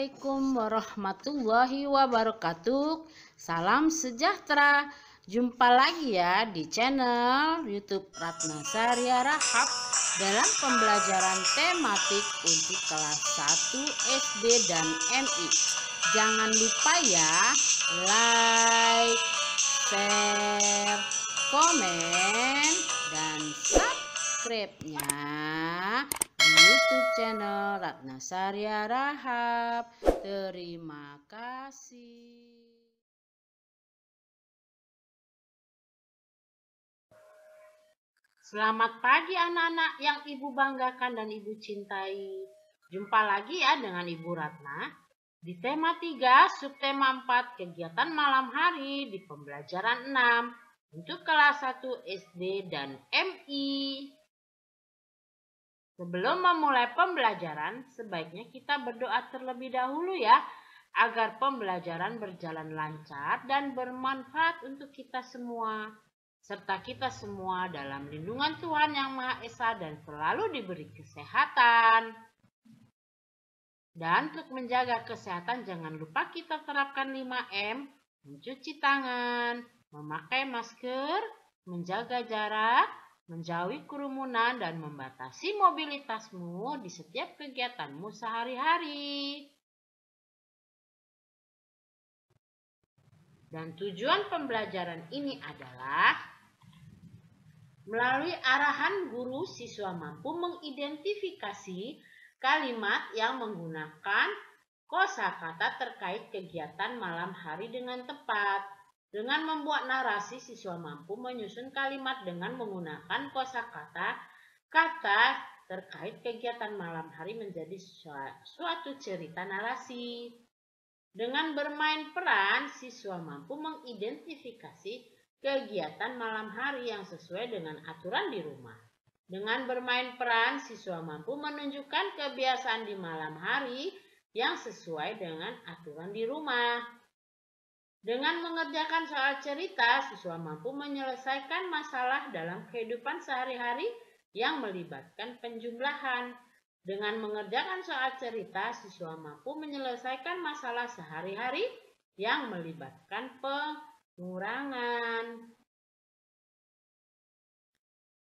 Assalamualaikum warahmatullahi wabarakatuh. Salam sejahtera. Jumpa lagi ya di channel YouTube Ratna Saria Rahab dalam pembelajaran tematik untuk kelas 1 SD dan MI. Jangan lupa ya, like, share, komen, dan subscribe-nya di YouTube channel Ratna Saria Rahab. Terima kasih. Selamat pagi anak-anak yang Ibu banggakan dan Ibu cintai. Jumpa lagi ya dengan Ibu Ratna di tema 3, subtema 4, kegiatan malam hari di pembelajaran 6 untuk kelas 1 SD dan MI. Sebelum memulai pembelajaran, sebaiknya kita berdoa terlebih dahulu ya, agar pembelajaran berjalan lancar dan bermanfaat untuk kita semua, serta kita semua dalam lindungan Tuhan Yang Maha Esa dan selalu diberi kesehatan. Dan untuk menjaga kesehatan, jangan lupa kita terapkan 5M, mencuci tangan, memakai masker, menjaga jarak, menjauhi kerumunan, dan membatasi mobilitasmu di setiap kegiatanmu sehari-hari. Dan tujuan pembelajaran ini adalah melalui arahan guru, siswa mampu mengidentifikasi kalimat yang menggunakan kosakata terkait kegiatan malam hari dengan tepat. Dengan membuat narasi, siswa mampu menyusun kalimat dengan menggunakan kosakata kata terkait kegiatan malam hari menjadi suatu cerita narasi. Dengan bermain peran, siswa mampu mengidentifikasi kegiatan malam hari yang sesuai dengan aturan di rumah. Dengan bermain peran, siswa mampu menunjukkan kebiasaan di malam hari yang sesuai dengan aturan di rumah. Dengan mengerjakan soal cerita, siswa mampu menyelesaikan masalah dalam kehidupan sehari-hari yang melibatkan penjumlahan. Dengan mengerjakan soal cerita, siswa mampu menyelesaikan masalah sehari-hari yang melibatkan pengurangan.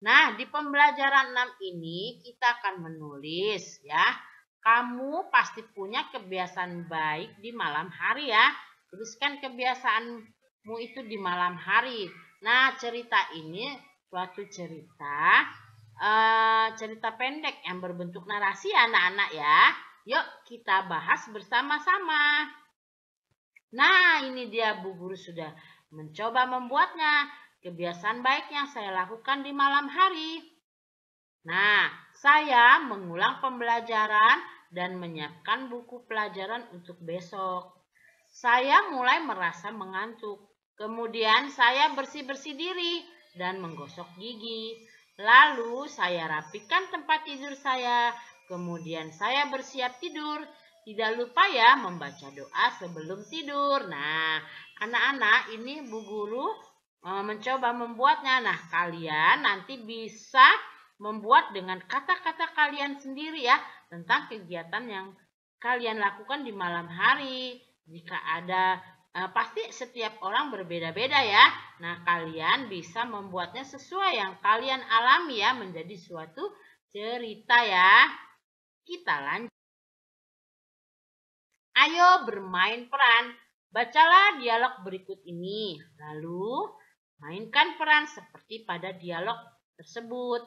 Nah, di pembelajaran 6 ini kita akan menulis ya. Kamu pasti punya kebiasaan baik di malam hari ya. Tuliskan kebiasaanmu itu di malam hari. Nah, cerita ini suatu cerita pendek yang berbentuk narasi anak-anak ya. Yuk kita bahas bersama-sama. Nah, ini dia Bu Guru sudah mencoba membuatnya. Kebiasaan baik yang saya lakukan di malam hari. Nah, saya mengulang pembelajaran dan menyiapkan buku pelajaran untuk besok. Saya mulai merasa mengantuk. Kemudian saya bersih-bersih diri dan menggosok gigi. Lalu saya rapikan tempat tidur saya. Kemudian saya bersiap tidur. Tidak lupa ya membaca doa sebelum tidur. Nah, anak-anak ini Bu Guru mencoba membuatnya. Nah, kalian nanti bisa membuat dengan kata-kata kalian sendiri ya tentang kegiatan yang kalian lakukan di malam hari. Jika ada pasti setiap orang berbeda-beda ya. Nah, kalian bisa membuatnya sesuai yang kalian alami ya menjadi suatu cerita ya. Kita lanjut. Ayo bermain peran. Bacalah dialog berikut ini. Lalu mainkan peran seperti pada dialog tersebut.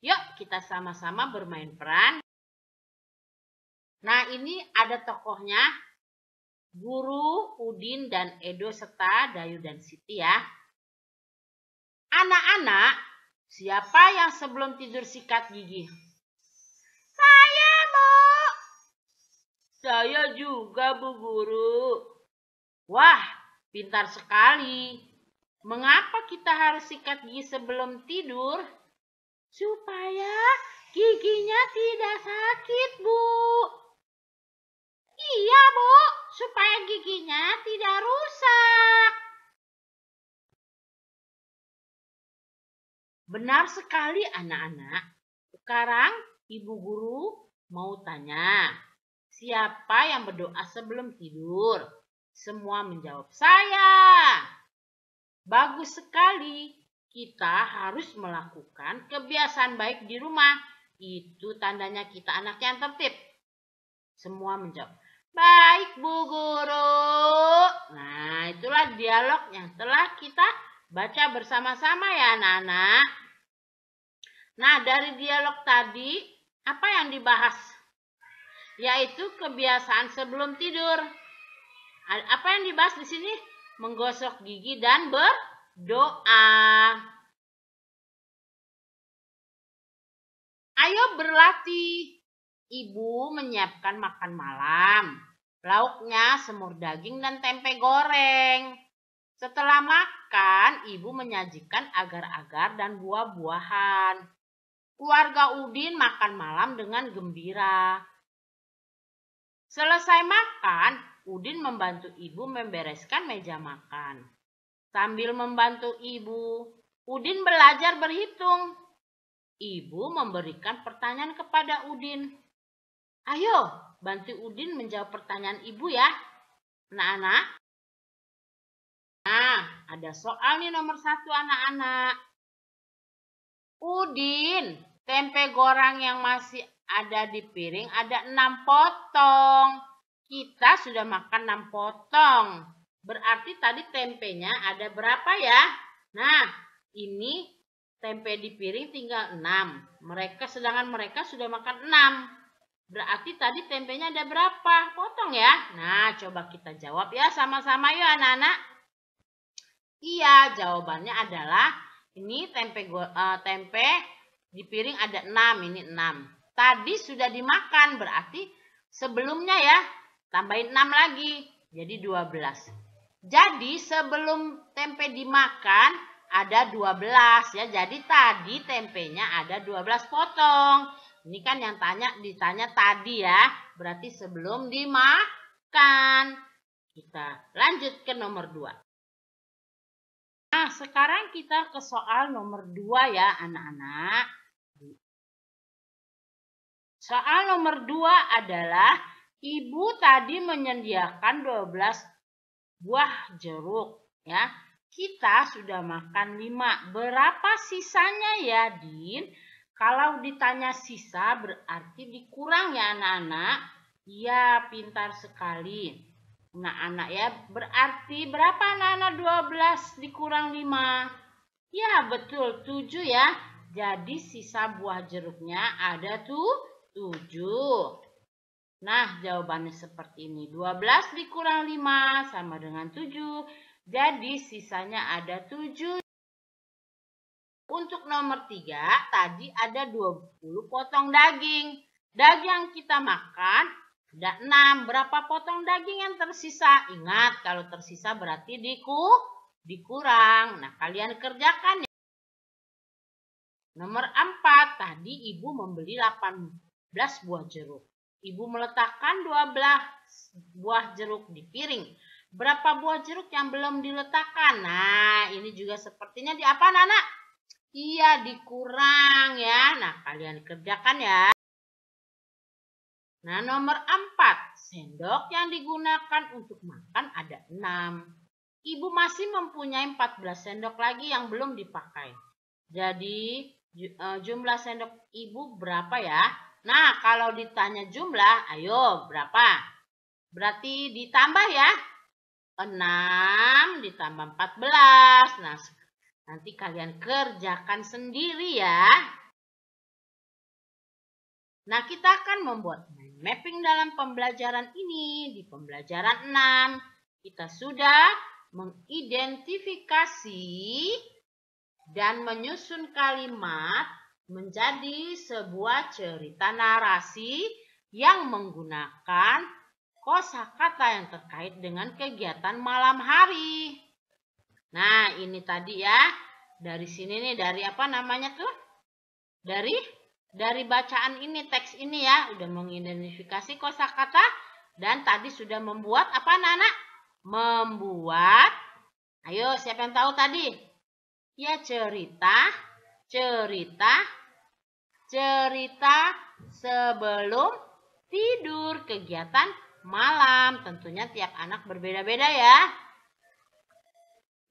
Yuk kita sama-sama bermain peran. Nah, ini ada tokohnya. Guru, Udin, dan Edo serta Dayu dan Siti ya. Anak-anak, siapa yang sebelum tidur sikat gigi? Saya, Bu. Saya juga, Bu Guru. Wah, pintar sekali. Mengapa kita harus sikat gigi sebelum tidur? Supaya giginya tidak sakit, Bu. Iya, Bu, supaya giginya tidak rusak. Benar sekali, anak-anak. Sekarang Ibu Guru mau tanya. Siapa yang berdoa sebelum tidur? Semua menjawab, saya. Bagus sekali. Kita harus melakukan kebiasaan baik di rumah. Itu tandanya kita anak yang tertib. Semua menjawab, baik Bu Guru. Nah, itulah dialog yang telah kita baca bersama-sama ya anak-anak. Nah, dari dialog tadi, apa yang dibahas? Yaitu kebiasaan sebelum tidur. Apa yang dibahas di sini? Menggosok gigi dan berdoa. Ayo berlatih. Ibu menyiapkan makan malam. Lauknya semur daging dan tempe goreng. Setelah makan, ibu menyajikan agar-agar dan buah-buahan. Keluarga Udin makan malam dengan gembira. Selesai makan, Udin membantu ibu membereskan meja makan. Sambil membantu ibu, Udin belajar berhitung. Ibu memberikan pertanyaan kepada Udin. Ayo, bantu Udin menjawab pertanyaan ibu ya, anak-anak. Nah, ada soal nih nomor 1 anak-anak. Udin, tempe goreng yang masih ada di piring ada 6 potong. Kita sudah makan 6 potong. Berarti tadi tempenya ada berapa ya? Nah, ini tempe di piring tinggal 6. Sedangkan mereka sudah makan 6. Berarti tadi tempenya ada berapa potong ya? Nah, coba kita jawab ya sama-sama yuk anak-anak. Iya, jawabannya adalah ini tempe di piring ada 6, ini 6. Tadi sudah dimakan, berarti sebelumnya ya, tambahin 6 lagi, jadi 12. Jadi sebelum tempe dimakan ada 12 ya, jadi tadi tempenya ada 12 potong. Ini kan yang ditanya tadi ya, berarti sebelum dimakan. Kita lanjut ke nomor 2. Nah, sekarang kita ke soal nomor 2 ya anak-anak. Soal nomor 2 adalah ibu tadi menyediakan 12 buah jeruk ya. Kita sudah makan 5. Berapa sisanya ya, Din? Kalau ditanya sisa berarti dikurang ya anak-anak. Iya, pintar sekali. Anak-anak ya, berarti berapa anak-anak 12 dikurang 5? Ya, betul, 7 ya. Jadi sisa buah jeruknya ada 7. Nah, jawabannya seperti ini. 12 dikurang 5 sama dengan 7. Jadi sisanya ada 7. Untuk nomor 3, tadi ada 20 potong daging. Daging yang kita makan ada 6. Berapa potong daging yang tersisa? Ingat, kalau tersisa berarti dikurang. Nah, kalian kerjakan ya. Nomor 4, tadi ibu membeli 18 buah jeruk. Ibu meletakkan 12 buah jeruk di piring. Berapa buah jeruk yang belum diletakkan? Nah, ini juga sepertinya di apa, anak-anak? Iya, dikurang ya. Nah, kalian kerjakan ya. Nah, nomor 4. Sendok yang digunakan untuk makan ada 6. Ibu masih mempunyai 14 sendok lagi yang belum dipakai. Jadi, jumlah sendok ibu berapa ya? Nah, kalau ditanya jumlah, ayo berapa? Berarti ditambah ya. 6 ditambah 14. Nah, nanti kalian kerjakan sendiri ya. Nah, kita akan membuat mind mapping dalam pembelajaran ini. Di pembelajaran 6, kita sudah mengidentifikasi dan menyusun kalimat menjadi sebuah cerita narasi yang menggunakan kosakata yang terkait dengan kegiatan malam hari. Nah, ini tadi ya. Dari sini nih, dari apa namanya tuh? Dari bacaan ini, teks ini ya, udah mengidentifikasi kosakata dan tadi sudah membuat apa anak-anak? Membuat, ayo siapa yang tahu tadi? Ya, cerita sebelum tidur, kegiatan malam. Tentunya tiap anak berbeda-beda ya.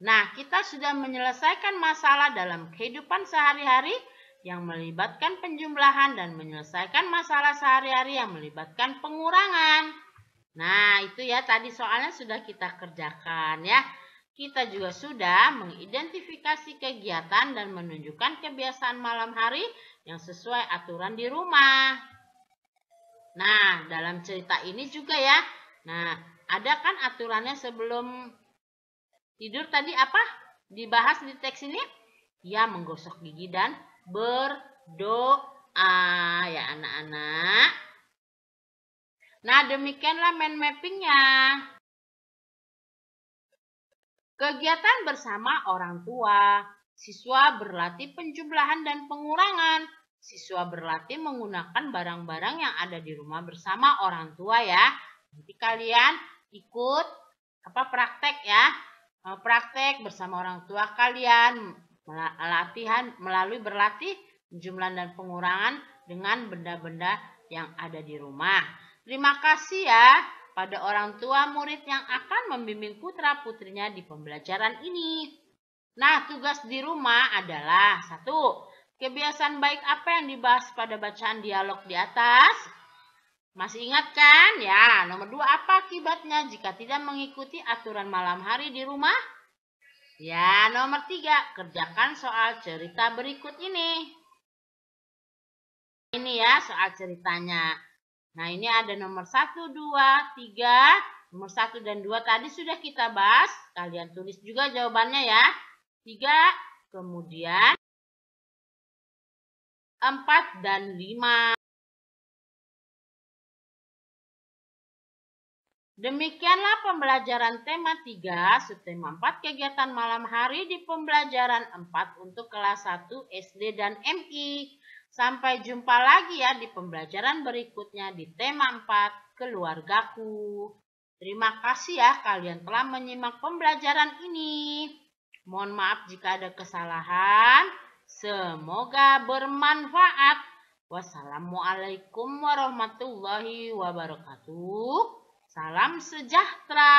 Nah, kita sudah menyelesaikan masalah dalam kehidupan sehari-hari yang melibatkan penjumlahan dan menyelesaikan masalah sehari-hari yang melibatkan pengurangan. Nah, itu ya tadi soalnya sudah kita kerjakan ya. Kita juga sudah mengidentifikasi kegiatan dan menunjukkan kebiasaan malam hari yang sesuai aturan di rumah. Nah, dalam cerita ini juga ya. Nah, ada kan aturannya sebelum tidur tadi apa? Dibahas di teks ini? Ya, menggosok gigi dan berdoa ya anak-anak. Nah, demikianlah mind mappingnya. Kegiatan bersama orang tua. Siswa berlatih penjumlahan dan pengurangan. Siswa berlatih menggunakan barang-barang yang ada di rumah bersama orang tua ya. Nanti kalian ikut praktek ya. Praktek bersama orang tua kalian. Melalui berlatih penjumlahan dan pengurangan dengan benda-benda yang ada di rumah. Terima kasih ya pada orang tua murid yang akan membimbing putra-putrinya di pembelajaran ini. Nah, tugas di rumah adalah 1. Kebiasaan baik apa yang dibahas pada bacaan dialog di atas? Masih ingat kan? Ya, nomor 2, apa akibatnya jika tidak mengikuti aturan malam hari di rumah? Ya, nomor 3, kerjakan soal cerita berikut ini. Ini ya soal ceritanya. Nah, ini ada nomor 1, 2, 3. Nomor 1 dan 2 tadi sudah kita bahas. Kalian tulis juga jawabannya ya. 3, kemudian 4 dan 5. Demikianlah pembelajaran tema 3, subtema 4, kegiatan malam hari di pembelajaran 4 untuk kelas 1 SD dan MI. Sampai jumpa lagi ya di pembelajaran berikutnya di tema 4, keluargaku. Terima kasih ya kalian telah menyimak pembelajaran ini. Mohon maaf jika ada kesalahan. Semoga bermanfaat. Wassalamualaikum warahmatullahi wabarakatuh. Salam sejahtera.